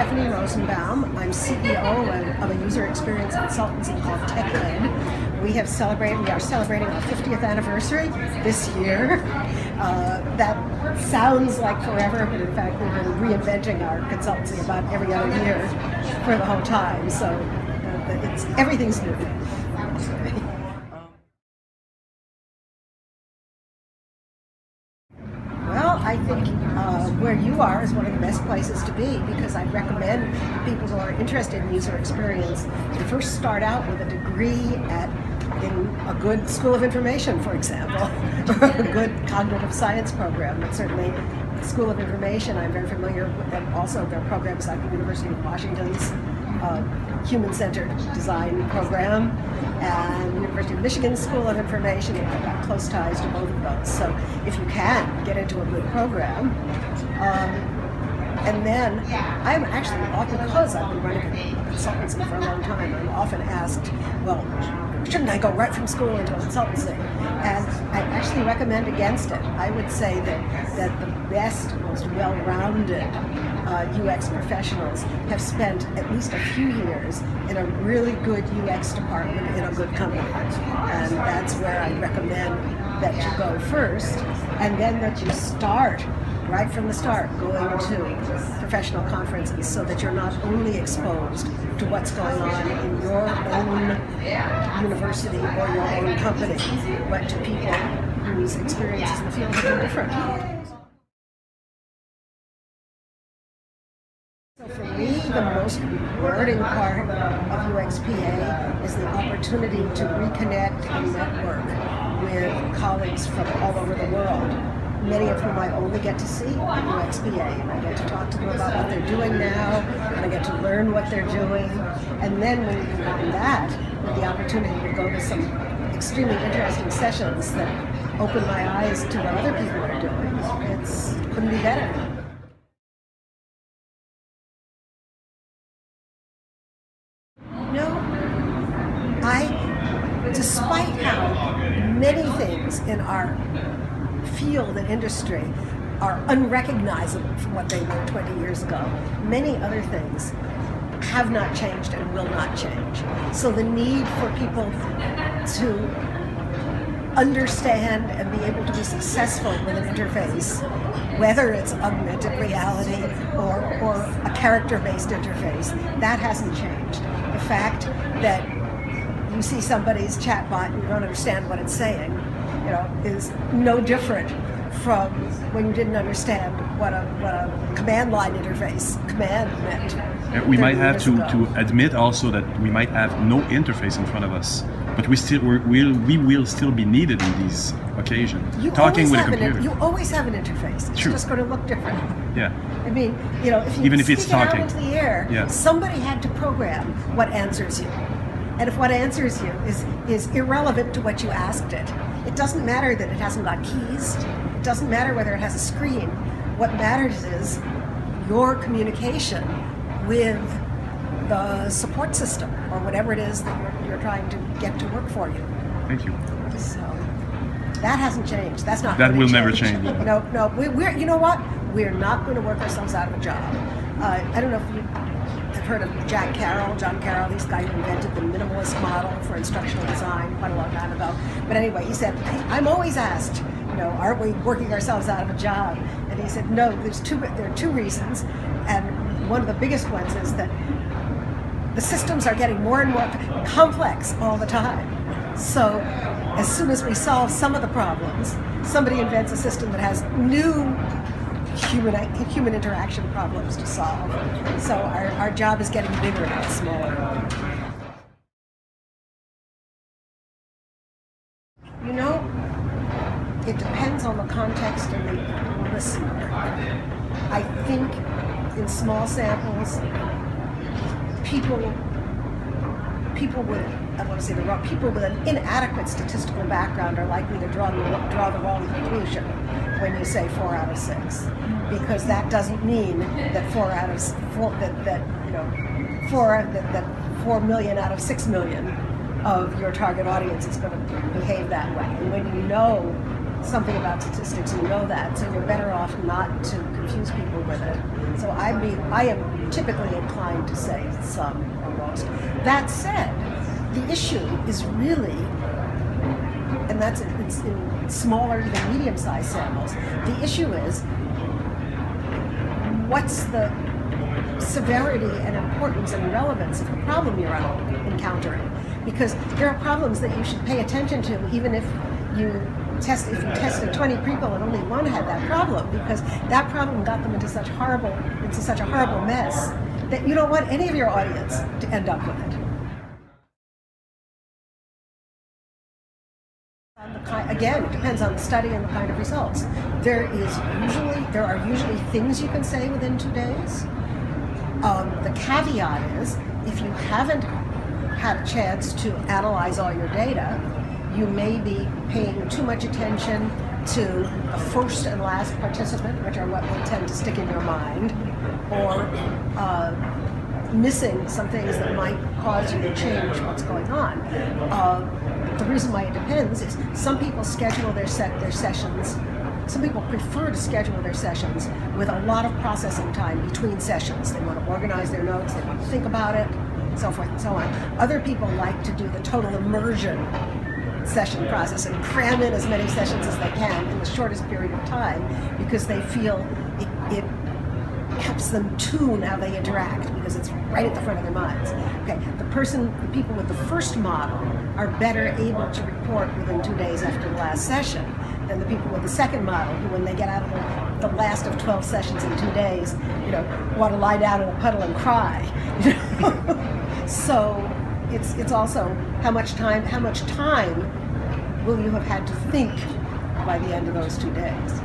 Stephanie Rosenbaum. I'm CEO of a user experience consultancy called TechEd. We are celebrating our 50th anniversary this year. That sounds like forever, but in fact we've been reinventing our consultancy about every other year for the whole time. So everything's new. Well, I think where you are is one of the best places to be, because I recommend people who are interested in user experience to first start out with a degree in a good School of Information, for example, or a good cognitive science program. But certainly the School of Information, I'm very familiar with them. Also, there are programs like the University of Washington's Human-Centered Design program and University of Michigan School of Information. I've got close ties to both of those. So if you can get into a good program, and then I'm actually, because I've been running a consultancy for a long time, I'm often asked, well, shouldn't I go right from school into a consultancy? And I actually recommend against it. I would say that the best, most well-rounded UX professionals have spent at least a few years in a really good UX department in a good company. And that's where I recommend that you go first, and then that you start right from the start going to professional conferences, so that you're not only exposed to what's going on in your own university or your own company, but to people whose experiences in the field have been different. So for me, the most rewarding part of UXPA is the opportunity to reconnect and network with colleagues from all over the world, many of whom I only get to see at UXPA, and I get to talk to them about what they're doing now, and I get to learn what they're doing. And then when you combine that with the opportunity to go to some extremely interesting sessions that open my eyes to what other people are doing, it couldn't be better. Despite how many things in our field and industry are unrecognizable from what they were 20 years ago, many other things have not changed and will not change. So the need for people to understand and be able to be successful with an interface, whether it's augmented reality or a character-based interface, that hasn't changed. The fact that you see somebody's chatbot and you don't understand what it's saying, is no different from when you didn't understand what a command line interface command meant. We might have to admit also that we might have no interface in front of us, but we will still be needed in these occasions. Talking with a computer. You always have an interface. It's just going to look different. Yeah. I mean, if you even if it's speak it out talking into the air, somebody had to program what answers you. And if what answers you is irrelevant to what you asked it, it doesn't matter that it hasn't got keys. It doesn't matter whether it has a screen. What matters is your communication with the support system or whatever it is that you're trying to get to work for you. Thank you. So that hasn't changed. That's not. That will never change. No. We're you know what? We're not going to work ourselves out of a job. I don't know if you have heard of John Carroll, this guy who invented the minimalist model for instructional design quite a long time ago. But anyway, he said, I'm always asked, aren't we working ourselves out of a job? And he said, no, there are two reasons. And one of the biggest ones is that the systems are getting more and more complex all the time. So as soon as we solve some of the problems, somebody invents a system that has new human interaction problems to solve. So our job is getting bigger, not smaller. It depends on the context and the listener. I think in small samples, people with an inadequate statistical background are likely to draw the wrong conclusion when you say 4 out of 6, because that doesn't mean that 4 million out of 6 million of your target audience is going to behave that way. And when you know something about statistics, you know that, so you're better off not to confuse people with it. So I am typically inclined to say some or most. That said, the issue is really, and it's in smaller, even medium-sized samples, the issue is what's the severity and importance and relevance of the problem you're encountering. Because there are problems that you should pay attention to even if you tested 20 people and only one had that problem, because that problem got them into such a horrible mess that you don't want any of your audience to end up with it. Again, it depends on the study and the kind of results. There are usually things you can say within 2 days. The caveat is, if you haven't had a chance to analyze all your data, you may be paying too much attention to the first and last participant, which are what will tend to stick in your mind, or missing some things that might cause you to change what's going on. The reason why it depends is some people schedule their sessions. Some people prefer to schedule their sessions with a lot of processing time between sessions. They want to organize their notes, they want to think about it, so forth and so on. Other people like to do the total immersion session process and cram in as many sessions as they can in the shortest period of time, because they feel it helps them tune how they interact, because it's right at the front of their minds. Okay, the people with the first model are better able to report within 2 days after the last session than the people with the second model, who, when they get out of the last of 12 sessions in 2 days, want to lie down in a puddle and cry. So it's also how much time will you have had to think by the end of those 2 days.